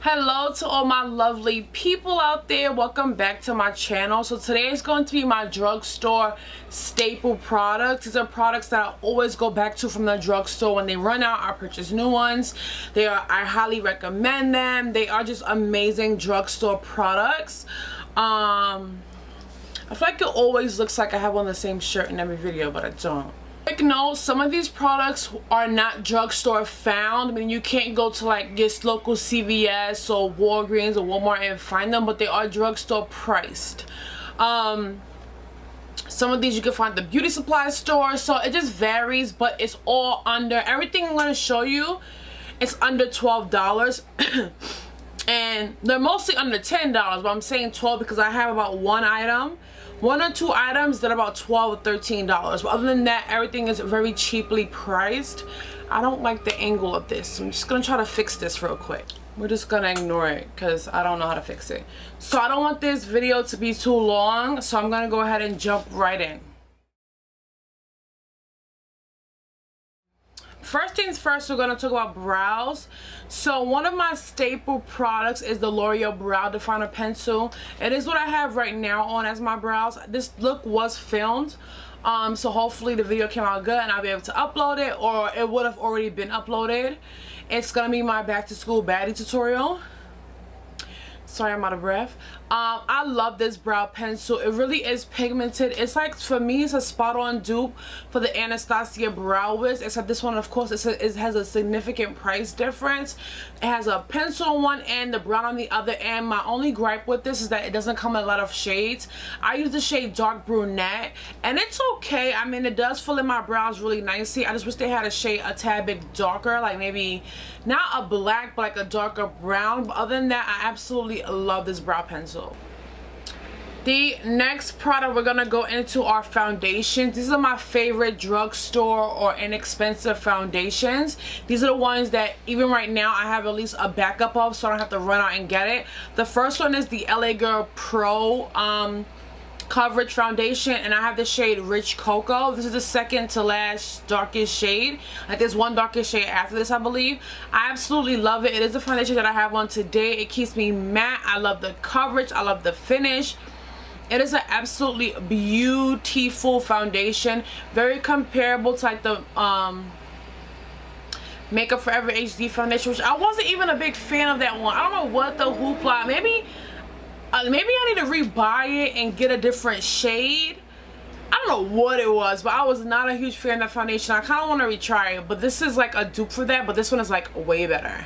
Hello to all my lovely people out there. Welcome back to my channel. So today is going to be my drugstore staple products. These are products that I always go back to from the drugstore. When they run out, I purchase new ones. I highly recommend them. They are just amazing drugstore products. I feel like it always looks like I have on the same shirt in every video, but I don't. Quick note, some of these products are not drugstore found. I mean, you can't go to like your local CVS or Walgreens or Walmart and find them, but they are drugstore priced. Some of these you can find at the beauty supply store, so it just varies, but it's all under, everything I'm going to show you is under $12. And they're mostly under $10, but I'm saying 12 because I have about one or two items that are about $12 or $13. But other than that, everything is very cheaply priced. I don't like the angle of this. I'm just gonna try to fix this real quick. We're just gonna ignore it because I don't know how to fix it. So I don't want this video to be too long, so I'm gonna go ahead and jump right in. First things first, we're going to talk about brows. So one of my staple products is the L'Oreal Brow Definer Pencil. It is what I have right now on as my brows. This look was filmed, so hopefully the video came out good and I'll be able to upload it, or it would have already been uploaded. It's going to be my back to school baddie tutorial. Sorry, I'm out of breath. I love this brow pencil. It really is pigmented. It's like, for me, it's a spot-on dupe for the Anastasia Brow Wiz, except this one, of course, it has a significant price difference. It has a pencil on one end, the brown on the other end. My only gripe with this is that it doesn't come in a lot of shades. I use the shade Dark Brunette, and it's okay. I mean, it does fill in my brows really nicely. I just wish they had a shade a tad bit darker, like maybe not a black, but like a darker brown. But other than that, I absolutely love this brow pencil. The next product we're gonna go into are foundations. These are my favorite drugstore or inexpensive foundations. These are the ones that even right now I have at least a backup of, so I don't have to run out and get it. The first one is the LA Girl Pro coverage foundation, and I have the shade Rich Cocoa. This is the second to last darkest shade. Like, there's one darkest shade after this, I believe. I absolutely love it. It is the foundation that I have on today. It keeps me matte. I love the coverage. I love the finish. It is an absolutely beautiful foundation, very comparable to like the Makeup Forever HD foundation, which I wasn't even a big fan of that one. I don't know what the hoopla. Maybe I need to rebuy it and get a different shade. I don't know what it was, but I was not a huge fan of that foundation. I kind of want to retry it, but this is like a dupe for that, but this one is like way better.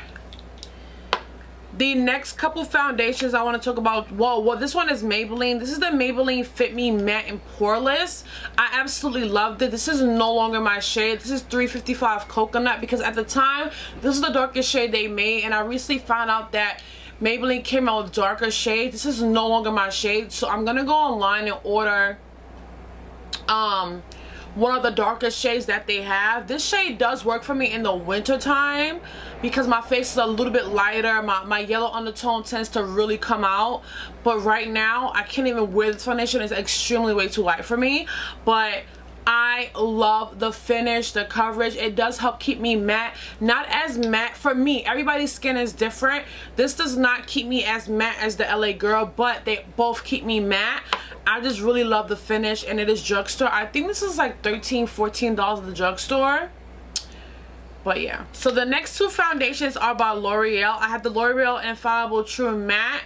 The next couple foundations I want to talk about, well, this one is Maybelline. This is the Maybelline Fit Me Matte and Poreless. I absolutely loved it. This is no longer my shade. This is 355 Coconut, because at the time, this is the darkest shade they made, and I recently found out that Maybelline came out with darker shades. This is no longer my shade, so I'm going to go online and order one of the darkest shades that they have. This shade does work for me in the winter time because my face is a little bit lighter. My yellow undertone tends to really come out, but right now I can't even wear this foundation. It's extremely way too light for me, but I love the finish, the coverage. It does help keep me matte. Not as matte for me. Everybody's skin is different. This does not keep me as matte as the LA Girl, but they both keep me matte. I just really love the finish, and it is drugstore. I think this is like $13, $14 at the drugstore. But yeah. So the next two foundations are by L'Oreal. I have the L'Oreal Infallible True Matte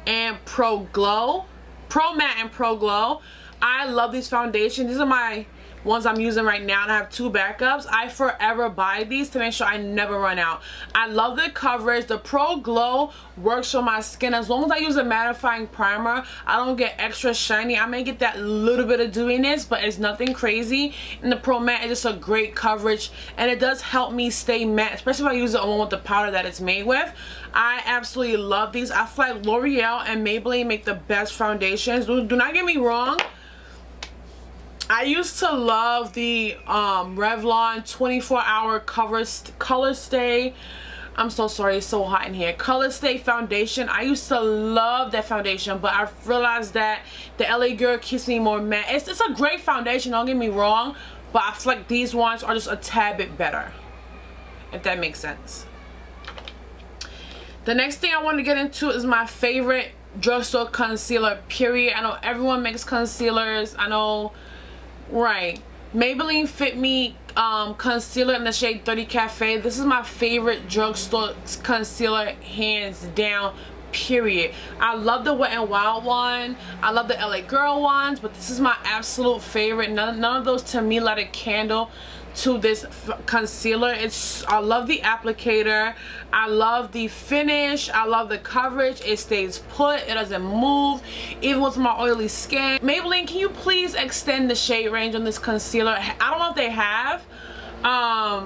and Pro Glow. Pro Matte and Pro Glow. I love these foundations. These are my ones I'm using right now, and I have two backups. I forever buy these to make sure I never run out. I love the coverage. The Pro Glow works for my skin. As long as I use a mattifying primer, I don't get extra shiny. I may get that little bit of dewiness, but it's nothing crazy. And the Pro Matte is just a great coverage, and it does help me stay matte, especially if I use it on with the powder that it's made with. I absolutely love these. I feel like L'Oreal and Maybelline make the best foundations. Do not get me wrong. I used to love the Revlon 24-hour color stay. I'm so sorry, it's so hot in here. Color Stay foundation. I used to love that foundation, but I realized that the LA Girl keeps me more matte. It's a great foundation, don't get me wrong, but I feel like these ones are just a tad bit better, if that makes sense. The next thing I want to get into is my favorite drugstore concealer, period. I know everyone makes concealers. I know, right. Maybelline Fit Me concealer in the shade 30 Cafe. This is my favorite drugstore concealer, hands down, period. I love the Wet n Wild one. I love the LA Girl ones, but this is my absolute favorite. None of those to me light a candle to this concealer. I love the applicator. I love the finish. I love the coverage. It stays put. It doesn't move even with my oily skin. Maybelline, can you please extend the shade range on this concealer? I don't know if they have. I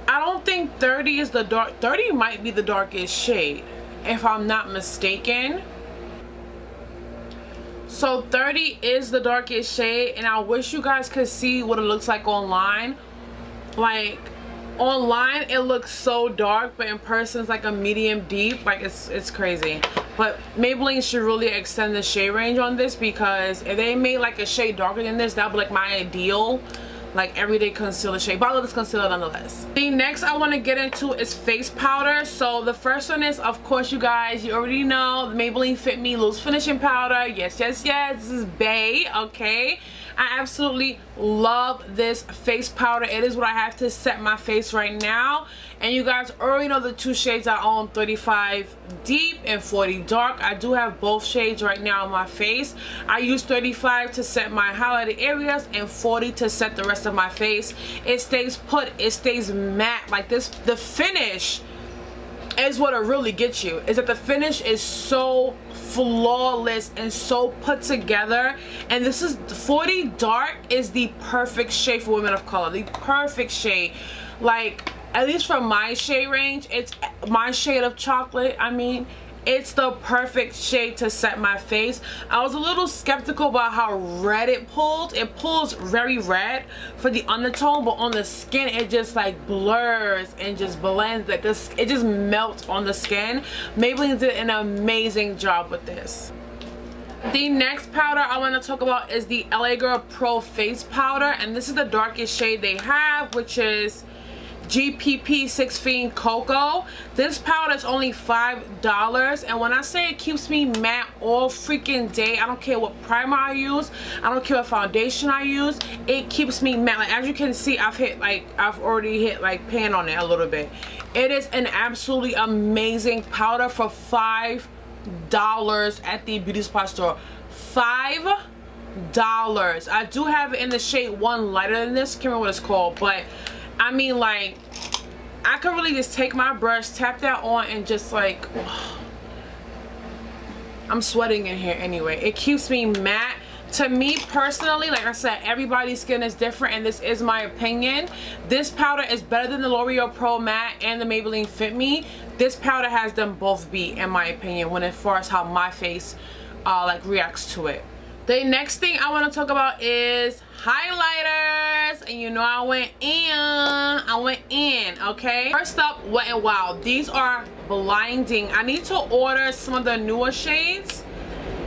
don't think 30 is the dark. 30 might be the darkest shade, if I'm not mistaken. So 30 is the darkest shade, and I wish you guys could see what it looks like online. Like online it looks so dark, but in person it's like a medium deep. Like it's crazy. But Maybelline should really extend the shade range on this, because if they made like a shade darker than this, that would be like my ideal like everyday concealer shade. But I love this concealer nonetheless. The next I want to get into is face powder. So the first one is, of course, you guys, you already know, the Maybelline Fit Me loose finishing powder. Yes, this is bae. Okay, I absolutely love this face powder. It is what I have to set my face right now. And you guys already know the two shades I own, 35 deep and 40 dark. I do have both shades right now on my face. I use 35 to set my highlighted areas and 40 to set the rest of my face. It stays put, it stays matte like this. The finish is what it really gets you, is that the finish is so flawless and so put together. And this is 40 dark is the perfect shade for women of color. The perfect shade, like at least from my shade range, it's my shade of chocolate. I mean, it's the perfect shade to set my face. I was a little skeptical about how red it pulls. It pulls very red for the undertone, but on the skin it just like blurs and just blends. Like this, it just melts on the skin. Maybelline did an amazing job with this. The next powder I want to talk about is the LA Girl Pro Face Powder, and this is the darkest shade they have, which is GPP 6 Fiend Cocoa. This powder is only $5, and when I say it keeps me matte all freaking day, I don't care what primer I use, I don't care what foundation I use, it keeps me matte. Like as you can see, I've already hit like pan on it a little bit. It is an absolutely amazing powder for $5 at the beauty supply store. $5. I do have it in the shade one lighter than this. Can't remember what it's called, but I mean, like, I could really just take my brush, tap that on, and just like, I'm sweating in here anyway. It keeps me matte. To me personally, like I said, everybody's skin is different, and this is my opinion. This powder is better than the L'Oreal Pro Matte and the Maybelline Fit Me. This powder has them both beat, in my opinion, when as far as how my face like reacts to it. The next thing I want to talk about is highlighters, and you know I went in, okay? First up, Wet n Wild. These are blinding. I need to order some of the newer shades,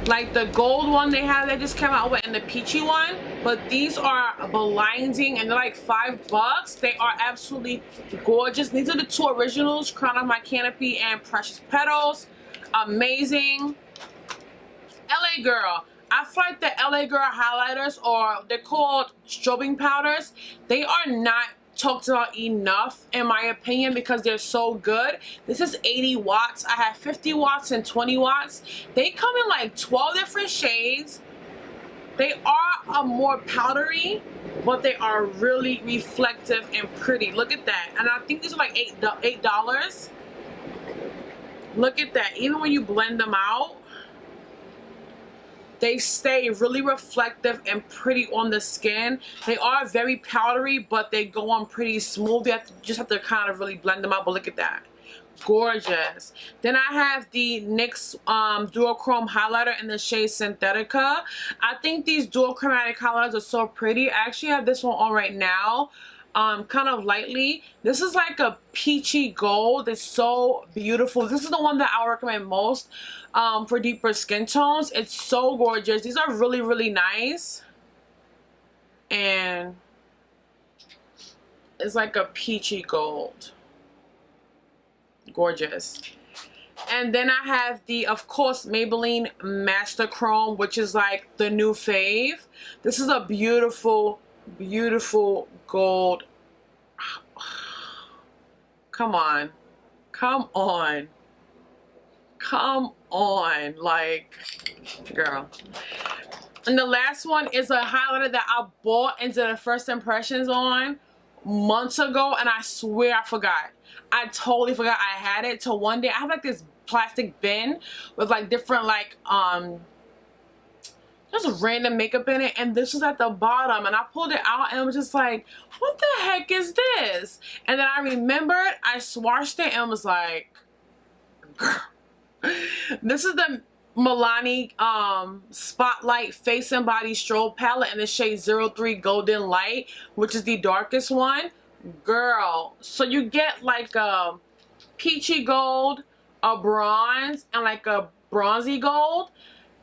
like the gold one they have that just came out with, and the peachy one, but these are blinding, and they're like $5. They are absolutely gorgeous. These are the two originals, Crown of My Canopy and Precious Petals. Amazing. LA Girl. I feel like the LA Girl highlighters, or they're called strobing powders, they are not talked about enough in my opinion, because they're so good. This is 80 watts. I have 50 watts and 20 watts. They come in like 12 different shades. They are more powdery, but they are really reflective and pretty. Look at that. And I think these are like $8. Look at that. Even when you blend them out, they stay really reflective and pretty on the skin. They are very powdery, but they go on pretty smooth. You just have to kind of really blend them out, but look at that. Gorgeous. Then I have the NYX duochrome highlighter in the shade Synthetica. I think these dual chromatic highlighters are so pretty. I actually have this one on right now, kind of lightly. This is like a peachy gold. It's so beautiful. This is the one that I recommend most for deeper skin tones. It's so gorgeous. These are really, really nice, and it's like a peachy gold. gorgeous. And then I have the, of course, Maybelline Master Chrome, which is like the new fave. This is a beautiful, beautiful gold. Come on. Come on. Come on. Like, girl. And the last one is a highlighter that I bought into the first impressions on months ago, and I swear I forgot. I totally forgot I had it till one day. I have like this plastic bin with like different like just random makeup in it, and this was at the bottom, and I pulled it out and it was just like, what the heck is this? And then I remembered, I swatched it and was like, girl. This is the Milani Spotlight Face and Body Strobe Palette in the shade 03 Golden Light, which is the darkest one. Girl, so you get like a peachy gold, a bronze, and like a bronzy gold,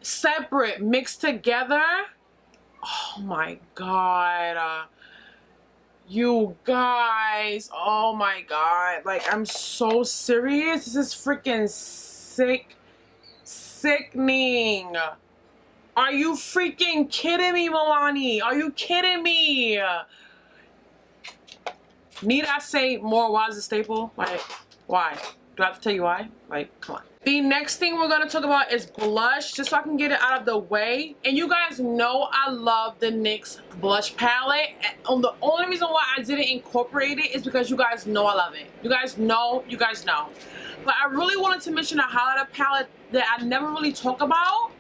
separate, mixed together. Oh my god. You guys, oh my god, like, I'm so serious. This is freaking sickening. Are you freaking kidding me, Milani? Are you kidding me? Need I say more why is a staple? Like, why? Do I have to tell you why? Like, come on. The next thing we're going to talk about is blush, just so I can get it out of the way. And you guys know I love the NYX blush palette. And the only reason why I didn't incorporate it is because you guys know I love it. You guys know. But I really wanted to mention a highlighter palette that I never really talk about.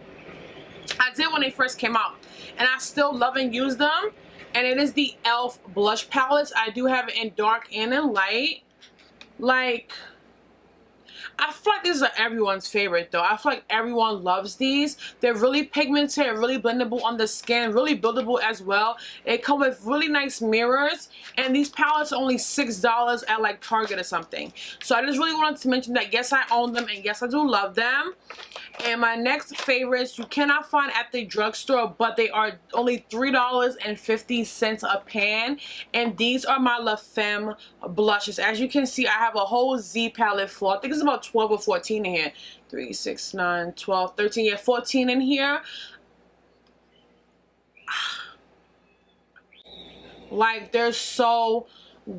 I did when they first came out, and I still love and use them. And it is the e.l.f. blush palettes. I do have it in dark and in light. Like, I feel like these are everyone's favorite though. I feel like everyone loves these. They're really pigmented, really blendable on the skin, really buildable as well. They come with really nice mirrors, and these palettes are only $6 at like Target or something. So I just really wanted to mention that yes, I own them, and yes, I do love them. And my next favorites you cannot find at the drugstore, but they are only $3.50 a pan. And these are my La Femme blushes. As you can see, I have a whole Z palette full. I think it's about 12 or 14 in here. 3, 6, 9, 12, 13, yeah, 14 in here. Like, they're so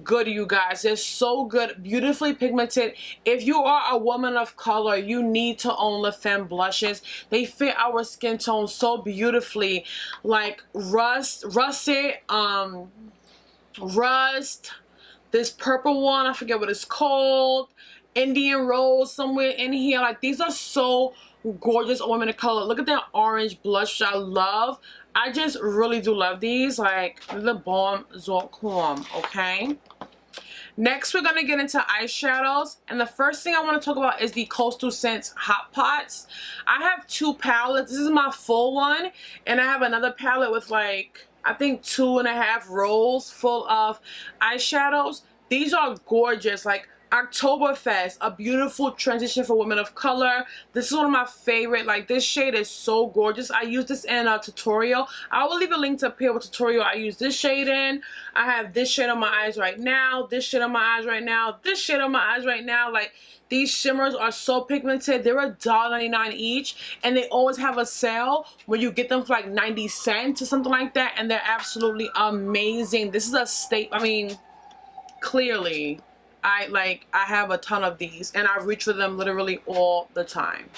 good, you guys. They're so good, beautifully pigmented. If you are a woman of color, you need to own La Femme blushes. They fit our skin tone so beautifully. Like russet, rust, this purple one, I forget what it's called, Indian Rose somewhere in here. Like, these are so gorgeous women of color. Look at that orange blush, which I love. I just really do love these. Like, the bomb Zorkum, okay? Next, we're gonna get into eyeshadows, and the first thing I want to talk about is the Coastal Scents Hot Pots. I have two palettes. This is my full one, and I have another palette with like, I think 2.5 rolls full of eyeshadows. These are gorgeous. Like, Oktoberfest, a beautiful transition for women of color. This is one of my favorite. Like, this shade is so gorgeous. I use this in a tutorial. I will leave a link to up here with a tutorial I use this shade in. I have this shade on my eyes right now, this shade on my eyes right now, this shade on my eyes right now. Like, these shimmers are so pigmented. They're $1.99 each, and they always have a sale where you get them for like 90 cents or something like that, and they're absolutely amazing. This is a staple. I mean, clearly I have a ton of these, and I reach for them literally all the time.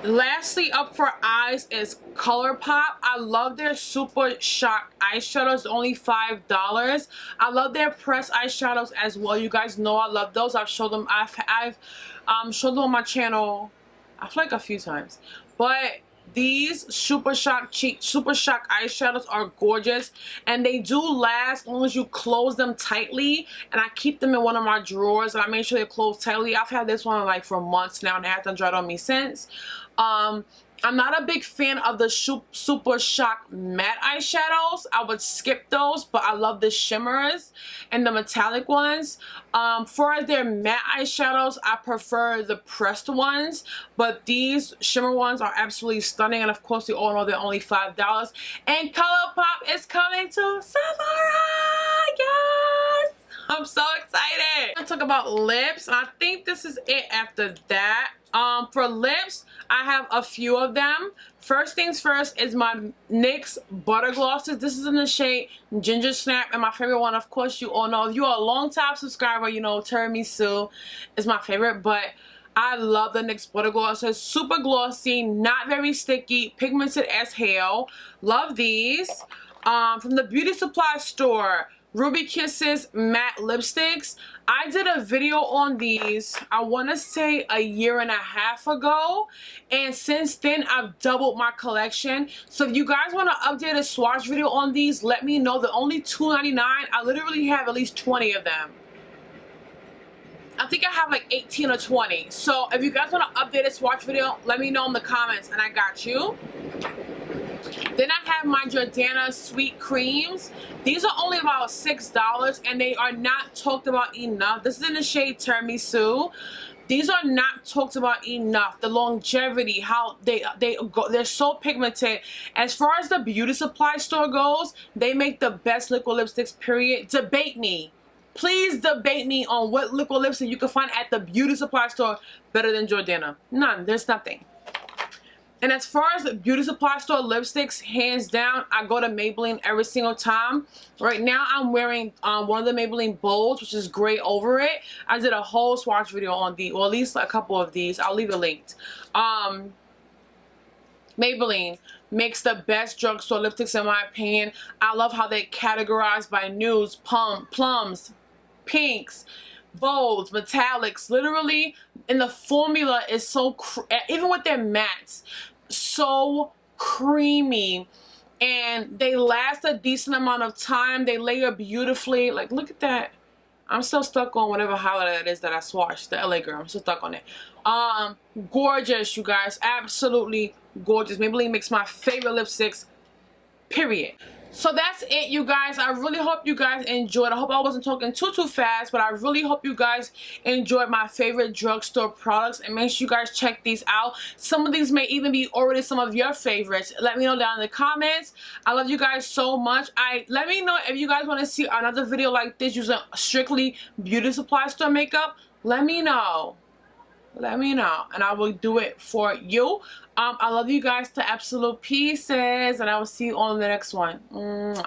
Lastly, up for eyes is ColourPop. I love their Super Shock eyeshadows, only $5. I love their pressed eyeshadows as well. You guys know I love those. I've showed them. I've showed them on my channel, I feel like a few times. But these Super Shock eyeshadows are gorgeous, and they do last as long as you close them tightly. And I keep them in one of my drawers, and I make sure they're closed tightly. I've had this one like for months now, and it hasn't dried on me since. I'm not a big fan of the Super Shock matte eyeshadows. I would skip those, but I love the shimmers and the metallic ones. For their matte eyeshadows, I prefer the pressed ones, but these shimmer ones are absolutely stunning. And of course, you all know they're only $5. And ColourPop is coming to Sephora! Yes! I'm so excited. I'm gonna talk about lips. I think this is it after that. For lips, I have a few of them. First things first is my NYX Butter Glosses. This is in the shade Ginger Snap, and my favorite one, of course, you all know. If you are a long-time subscriber, you know Tiramisu is my favorite, but I love the NYX Butter Glosses. Super glossy, not very sticky, pigmented as hell. Love these. From the beauty supply store, Ruby Kisses matte lipsticks. I did a video on these, I want to say a year and a half ago, and since then I've doubled my collection. So if you guys want to update a swatch video on these, let me know. They're only $2.99. I literally have at least 20 of them. I think I have like 18 or 20. So if you guys want to update a swatch video, let me know in the comments and I got you. Then I have my Jordana Sweet Creams. These are only about $6 and they are not talked about enough. This is in the shade Tiramisu. These are not talked about enough. The longevity, how they're so pigmented. As far as the beauty supply store goes, they make the best liquid lipsticks, period. Debate me. Please debate me on what liquid lipstick you can find at the beauty supply store better than Jordana. None. There's nothing. And as far as the beauty supply store lipsticks, hands down, I go to Maybelline every single time. Right now, I'm wearing one of the Maybelline Bolds, which is gray over it. I did a whole swatch video on these, or at least a couple of these. I'll leave it linked. Maybelline makes the best drugstore lipsticks in my opinion. I love how they categorize by nudes, plums, pinks, bolds, metallics. Literally, and the formula is so, even with their mattes, so creamy, and they last a decent amount of time. They layer beautifully. Like, look at that. I'm still stuck on whatever highlighter it is that I swatched, the LA Girl. I'm still stuck on it. Gorgeous, you guys. Absolutely gorgeous. Maybelline makes my favorite lipsticks, period. So that's it, you guys. I really hope you guys enjoyed. I hope I wasn't talking too fast, but I really hope you guys enjoyed my favorite drugstore products, and make sure you guys check these out. Some of these may even be already some of your favorites. Let me know down in the comments. I love you guys so much. Let me know if you guys want to see another video like this using strictly beauty supply store makeup. Let me know. Let me know and I will do it for you. I love you guys to absolute pieces, and I will see you on the next one. Mwah.